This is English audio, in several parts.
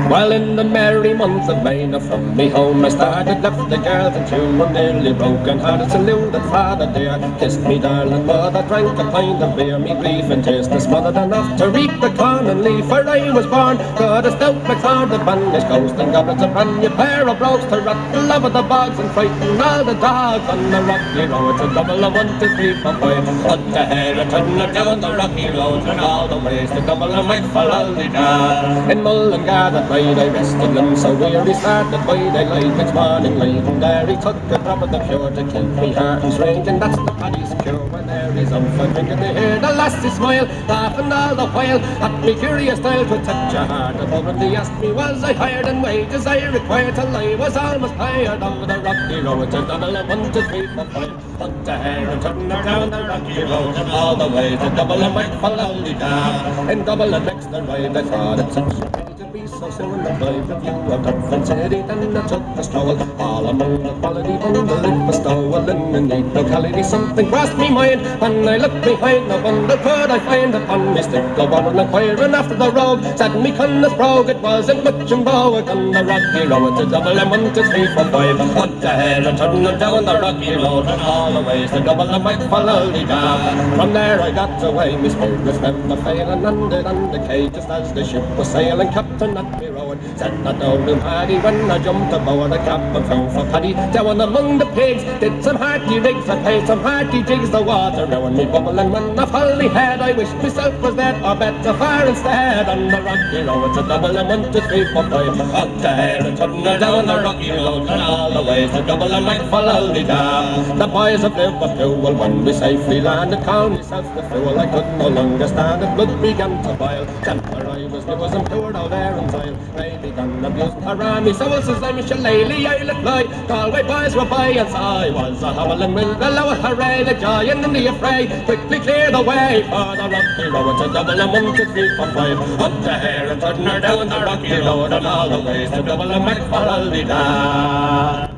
Well, in the merry month of May, now from me home I started, left the girls and children nearly broken hearted, saluted father dear, kissed me darling mother, drank a pint of beer, me grief and tears smothered enough to reap the corn and leaf, for I was born, got a stout McLeod of Bannish coast, and goblets a brand new pair of brogues to rattle over the bogs and frighten all the dogs on the rocky road. It's a double of 1, 2, 3, 4, 5, up the hill, a turn down the rocky road, and all the ways the double of Mike for all the da. In Mullingar that night I rested limbs so weary, started by daylight next morning light, and there he took a drop of the pure to keep me heart and drink, and that's the paddy's cure. When there is up for drinking they hear the lassie smile, laughing all the while at me curious style to touch a heart. And when they asked me was I hired and wages I required till I was almost tired of the rocky road. It's a double of 1, 2, 3, 4, 5, up the hair and turn her down the rocky road, and all the way to double of Mike for lonely down. In double of next the ride I thought it's such a pity to be so soon the drive of you of Dublin City. Then I took a stroll all among the quality bundle it was stolen in neat locality. Something crossed me mind when I looked behind, no bundle could I find upon me stick. Go on inquiring after the rogue, said me cunna's brogue, it wasn't much in vogue on the rocky road. To double and 1, 2, 3, 4, 5, up the hill and turn down the rocky road, and all the ways to double and Mike follow the down. From there I got away, me spirits never failing, landed on the quay just as the ship was sailing. Captain at me road said that down in Paddy when I jumped aboard a cap and found for Paddy. Down among the pigs did some hearty rigs, I paid some hearty jigs, the water round me bubbling when I fully had. I wished myself was dead or better far instead on the rocky road. It's a double and 1, 2, 3, 4, 5, up the hill and turn down the rocky road, and all the ways to double and Mike follow the dam. The boys of Liverpool, when we safely landed, called myself the fool. I could no longer stand it, blood began to boil. Temper I was new as I'm poured out there and tile. They began abusing around me, so says I'm a shillelagh, I let fly. Galway boys were by, and so I was a howling with the lower hooray, the joy and the affray. Quickly clear the way for the rocky road. It's a double and 1, 2, 3, 4, 5, up the hill and turn her down the rocky road, and all the ways to double and Mike for all the da.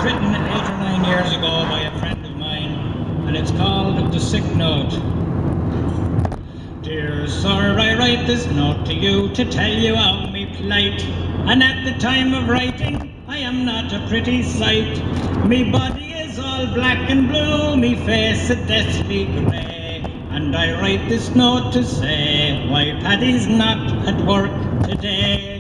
Written 8 or 9 years ago by a friend of mine, and it's called The Sick Note. Dear sir, I write this note to you to tell you of me plight, and at the time of writing I am not a pretty sight. Me body is all black and blue, me face a deathly grey, and I write this note to say why Paddy's not at work today.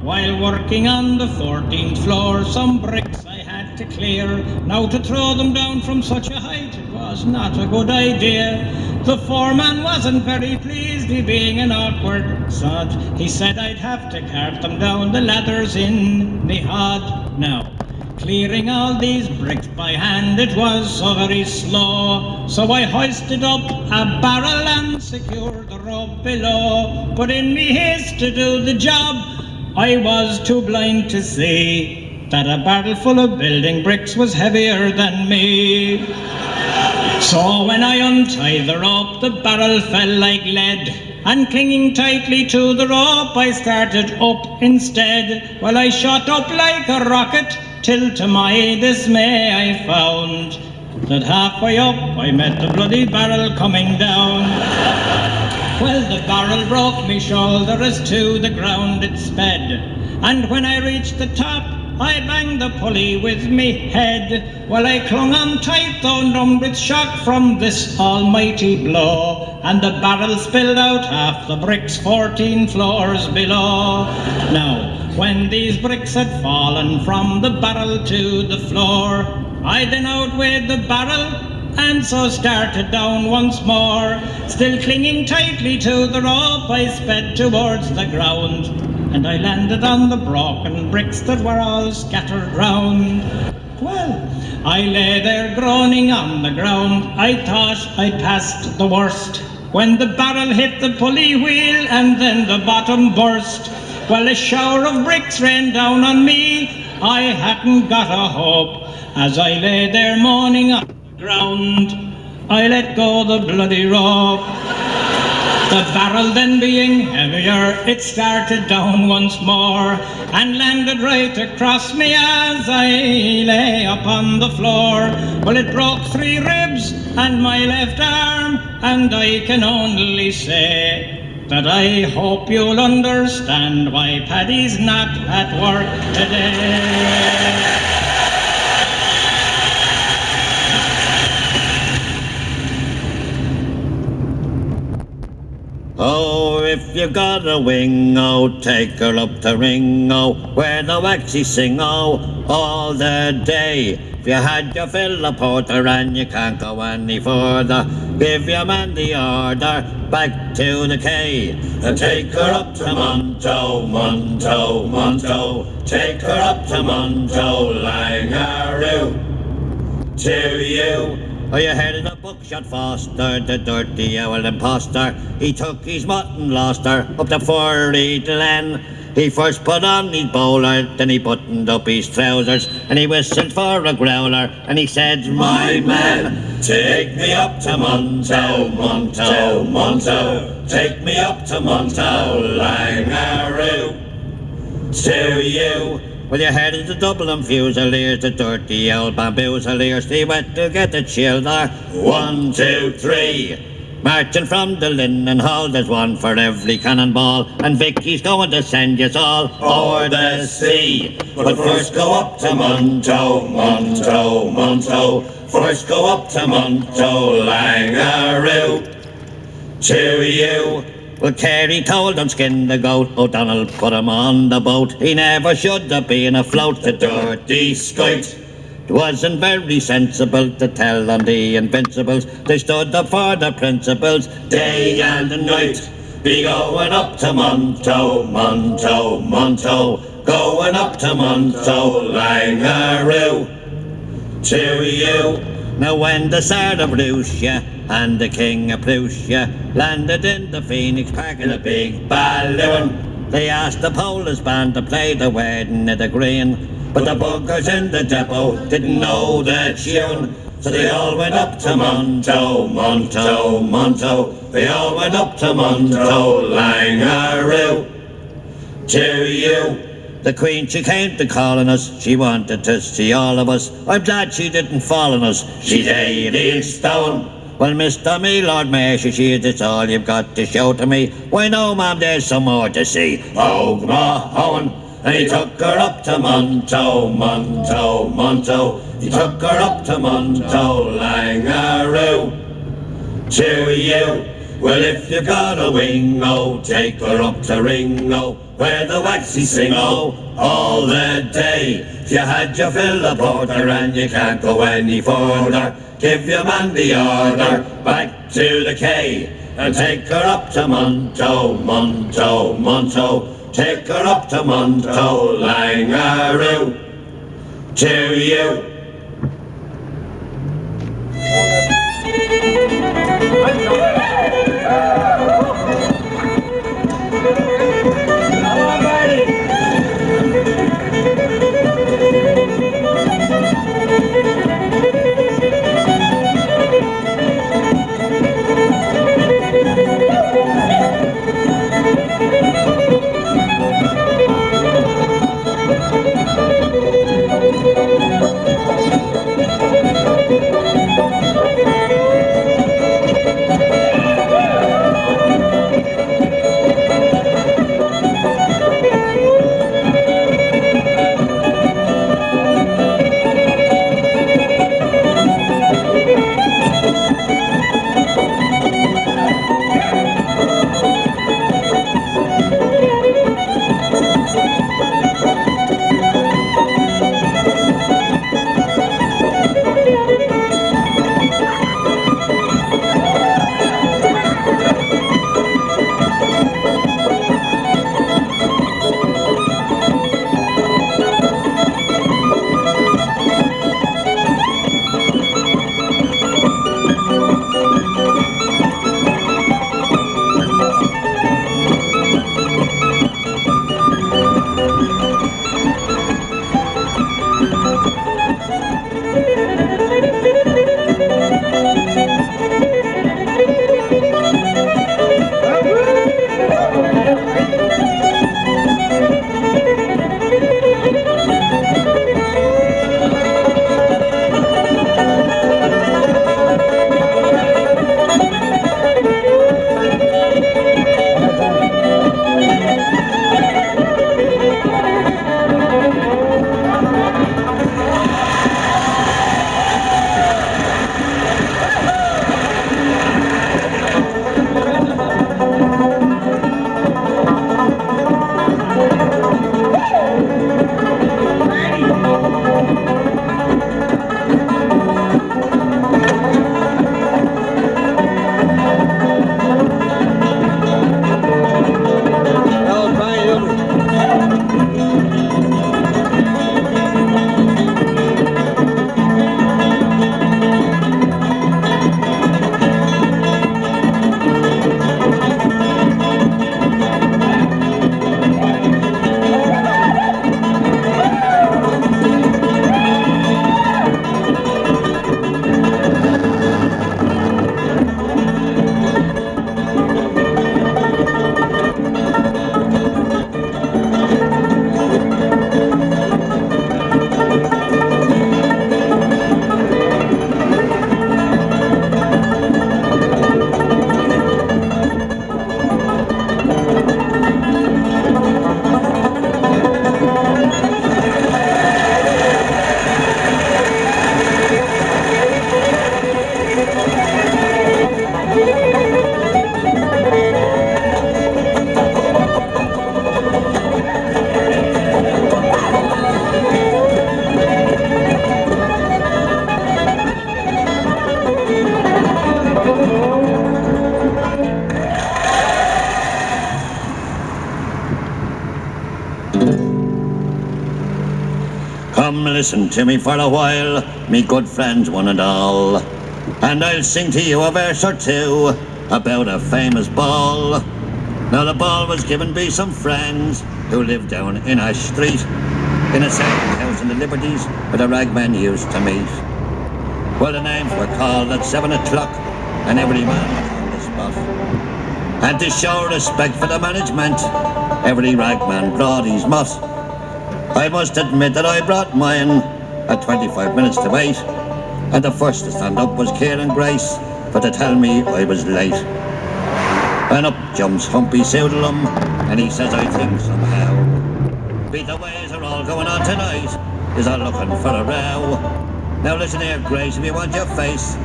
While working on the 14th floor, some bricks I had to clear. Now to throw them down from such a height, it was not a good idea. The foreman wasn't very pleased, he being an awkward sod. He said I'd have to cart them down the ladders in me hod. Now, clearing all these bricks by hand, it was so very slow. So I hoisted up a barrel and secured the rope below. But in me haste to do the job, I was too blind to see that a barrel full of building bricks was heavier than me. So when I untied the rope, the barrel fell like lead, and clinging tightly to the rope, I started up instead. Well, I shot up like a rocket, till to my dismay I found that halfway up I met the bloody barrel coming down. Well, the barrel broke me shoulder as to the ground it sped, and when I reached the top, I banged the pulley with me head. Well, I clung on tight, though numbed with shock from this almighty blow, and the barrel spilled out half the bricks 14 floors below. Now, when these bricks had fallen from the barrel to the floor, I then outweighed the barrel, and so started down once more. Still clinging tightly to the rope, I sped towards the ground, and I landed on the broken bricks that were all scattered round. Well, I lay there groaning on the ground. I thought I'd passed the worst, when the barrel hit the pulley wheel, and then the bottom burst. Well, a shower of bricks rained down on me. I hadn't got a hope. As I lay there moaning on ground, I let go the bloody rope. The barrel then being heavier, it started down once more and landed right across me as I lay upon the floor. Well, it broke 3 ribs and my left arm, and I can only say that I hope you'll understand why Paddy's not at work today. Oh, if you've got a wing, oh, take her up to Ringo, where the waxy sing, oh, all the day. If you had your fill of porter and you can't go any further, give your man the order, back to the K. And take her up to Monto, Monto, Monto, take her up to Monto, Langaroo, to you. Oh, you heard of the buckshot Foster, the dirty owl imposter. He took his mutton, lost her, up the furry glen. He first put on his bowler, then he buttoned up his trousers, and he whistled for a growler, and he said, "My man, take me up to Monto, Monto, Monto, take me up to Monto, Langaroo, to you." Well, you heard of the Dublin Fusiliers, the dirty old bamboozeliers. They went to get the childer, 1, 2, 3. Marching from the Linen Hall, there's one for every cannonball, and Vicky's going to send yous all o'er the sea. But first go up to Monto, Monto, Monto, first go up to Monto, Langaroo, to you. Well, Carey told him skin the goat, O'Donnell put him on the boat. He never should have been afloat, the dirty skite. It wasn't very sensible to tell them the invincibles. They stood up for the principles day and night. Be going up to Monto, Monto, Monto, going up to Monto, Langaroo, to you. Now when the Tsar of Russia and the King of Prussia landed in the Phoenix Park in a big balloon, they asked the Polish band to play the Wedding of the Green, but the buggers in the depot didn't know the tune. So they all went up to Monto, Monto, Monto, they all went up to Monto, Langaroo, to you. The Queen, she came to calling us, she wanted to see all of us. I'm glad she didn't fall on us, she's 18 stone. Well, Mr. Me, Lord Mayor, she said, it's all you've got to show to me. Why no, ma'am, there's some more to see. Oh, Mahone, and he took her up to Monto, Monto, Monto. He took her up to Monto, Langaroo, to you. Well, if you got a wing, oh, take her up to Ringo, where the waxy sing, oh, all the day. If you had your fill of porter and you can't go any further, give your man the order, back to the K. And take her up to Monto, Monto, Monto, take her up to Monto, Langaroo, to you. Come listen to me for a while, me good friends one and all, and I'll sing to you a verse or two about a famous ball. Now the ball was given by some friends who lived down in a street, in a certain house in the Liberties where the ragmen used to meet. Well, the names were called at 7 o'clock, and every man was on the spot. And to show respect for the management, every ragman brought his mutt. I must admit that I brought mine at 25 minutes to 8, and the first to stand up was Kieran Grace for to tell me I was late. And up jumps Humpy Soodlum, and he says, I think somehow beat the ways are all going on tonight is all looking for a row. Now listen here, Grace, if you want your face,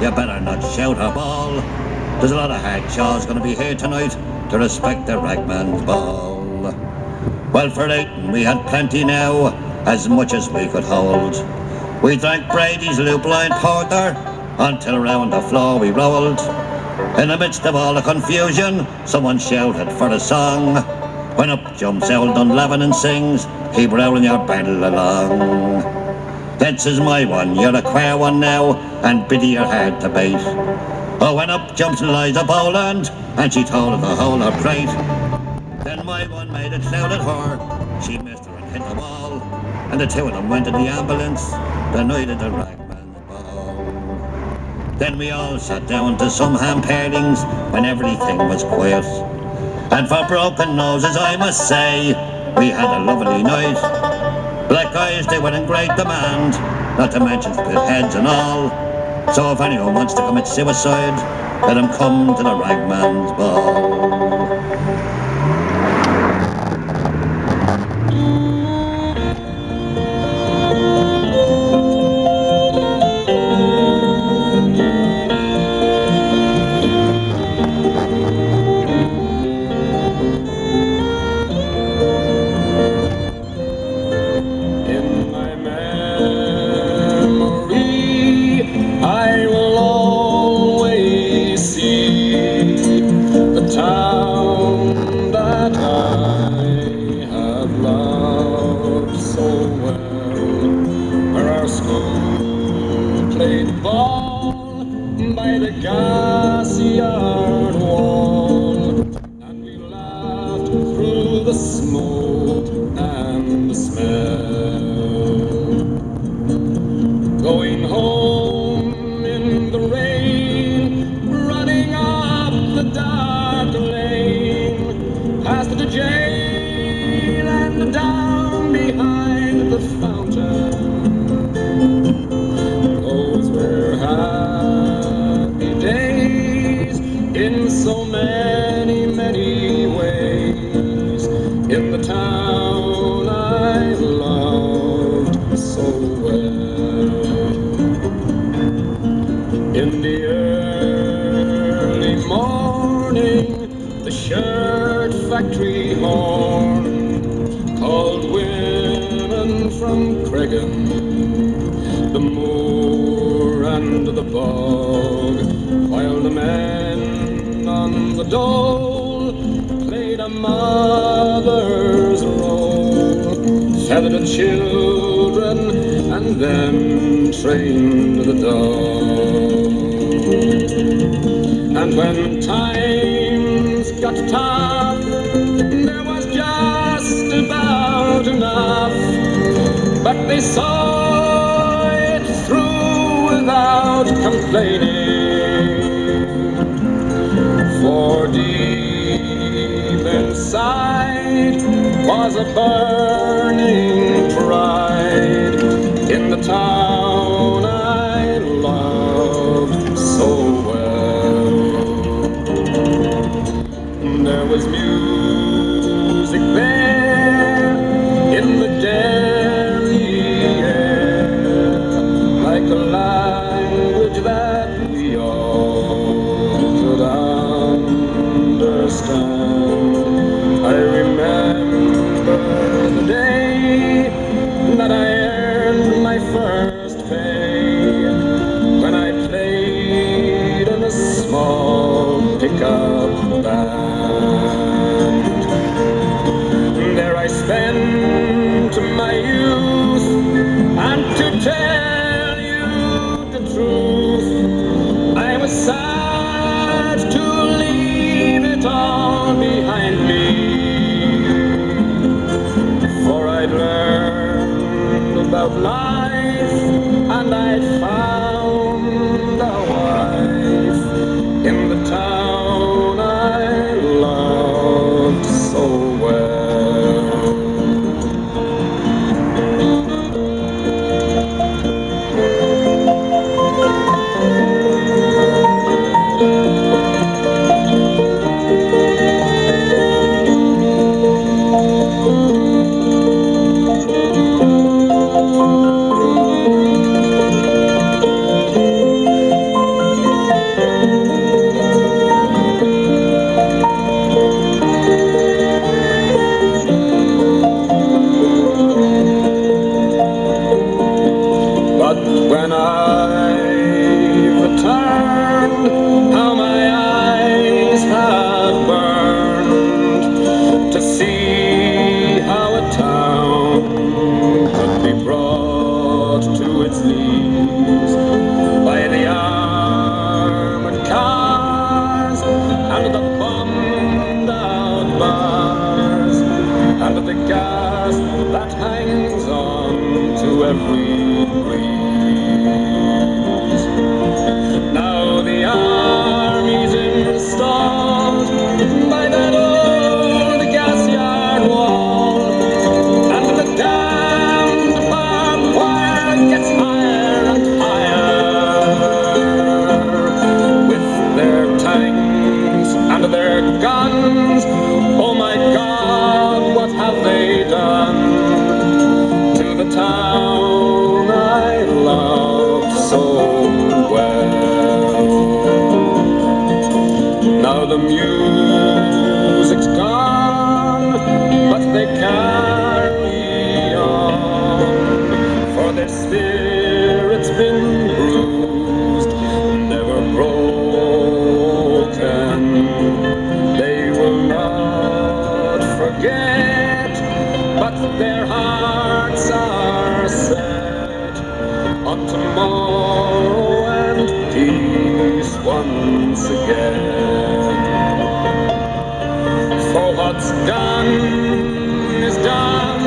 you better not shout or bawl. There's a lot of hard chaws going to be here tonight to respect the ragman's ball. Well, for Leighton we had plenty now, as much as we could hold. We drank Brady's Lupline Porter until round the floor we rolled. In the midst of all the confusion, someone shouted for a song. When up jumps old Dunlevin and sings, keep rolling your barrel along. This is my one, you're a queer one now, and Biddy you're hard to beat. Oh, when up jumps Liza Boland, and she told the whole her plate. Then my one made it shout at her, she missed her and hit the wall, and the two of them went in the ambulance the night of the ragman's ball. Then we all sat down to some ham pairings when everything was quiet. And for broken noses I must say, we had a lovely night. Black eyes they were in great demand, not to mention split heads and all. So if anyone wants to commit suicide, let him come to the ragman's ball. There I spent my youth every breeze. Now the army's installed by that old gas yard wall, and the damned barbed wire gets higher and higher. With their tanks and their guns, oh my God, what have they done to the town I loved so well? Now the music's gone, but they carry on, for their spirit's been bruised, never broken. They will not forget, but their hearts are set on tomorrow and peace once again. For what's done is done,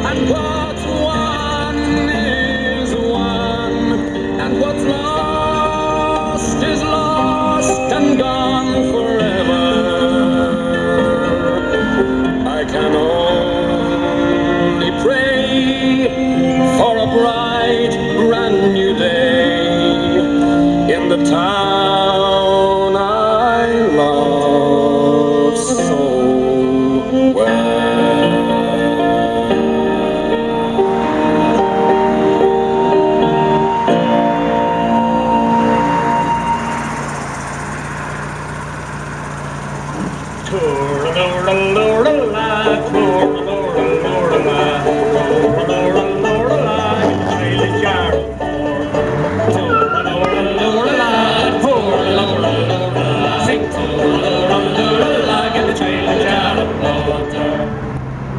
and what's won is won, and what's lost is lost and gone forever. I can only pray for a bright, brand new day in the town I love so well.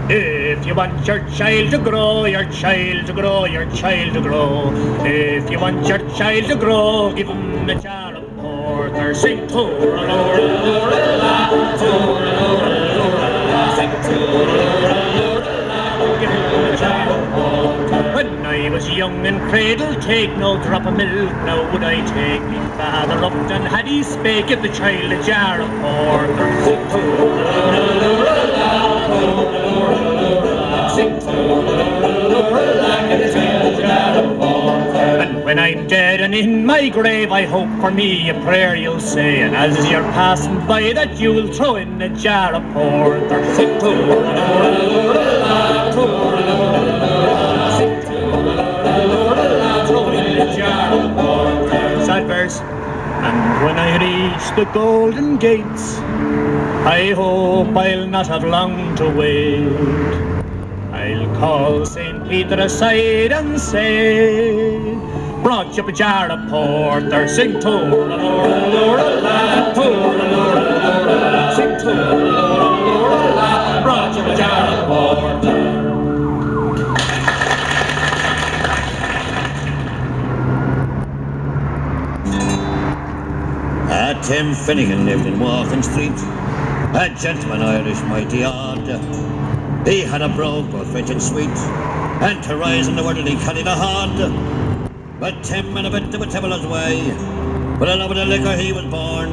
If you want your child to grow, your child to grow, your child to grow. If you want your child to grow, give him a jar of porter. Sing to-ra-la-la-la-la, to-ra-la-la-la-la, sing to-ra-la-la-la-la, give him a jar of porter. When I was young and cradled, take no drop of milk, now would I take me father up, and had he spake, give the child a jar of porter. Sing to-ra-la-la-la-la, sing to-ra-la-la-la-la, give the child a jar of porter. And when I'm dead and in my grave, I hope for me a prayer you'll say, and as you're passing by that you'll throw in a jar of porter. Sing to-ra-la-la-la-la, to-ra-la-la-la-la, sing to-ra-la-la-la-la, throw in a jar of porter. Sad verse. And when I reach the golden gates, I hope I'll not have long to wait. I'll call St. Peter aside and say, brought you up a jar of porter. Sing to-ra-la-la-la-la, to-ra-la-la-la-la, sing to-ra-la-la-la-la, brought you up a jar of porter. Tim Finnegan lived in Walton Street, a gentleman Irish mighty odd. He had a brogue both rich and sweet, and to rise in the world he carried a hod. But Tim in a bit of a tibbler's way, with a love of the liquor he was born,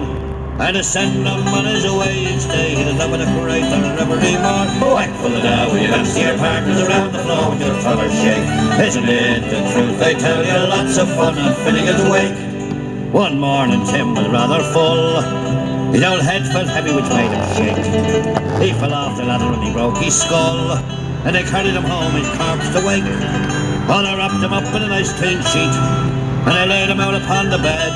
and to send him on his way each day, he'd love with a greater every morn. Whack full of dough when you dance to your partners around the floor with your fellows shake. Isn't it the truth? They tell you lots of fun at Finnegan's wake. One morning Tim was rather full, his old head felt heavy which made him shake. He fell off the ladder and he broke his skull, and they carried him home his corpse to wake. Oh, they wrapped him up in a nice clean sheet, and they laid him out upon the bed,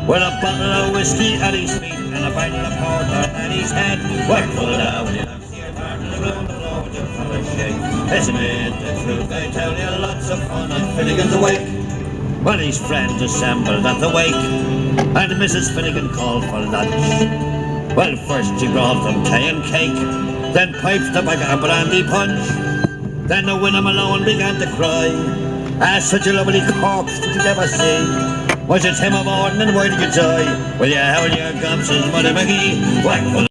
with a bottle of whiskey at his feet, and a bottle of porter at his head. Whack full of dough when you dance to your partners around the floor with your fellows shake. Isn't it the truth? They tell you lots of fun at Finnegan's wake. Well, his friends assembled at the wake, and Mrs. Finnegan called for lunch. Well, first she brought them tea and cake, then pipes, tobacco and brandy punch. Then the winner alone began to cry, ah, such a lovely corpse did you ever see? Was it him of Orden and where did you die? Well, you held your gums, says Mother McGee. Whack full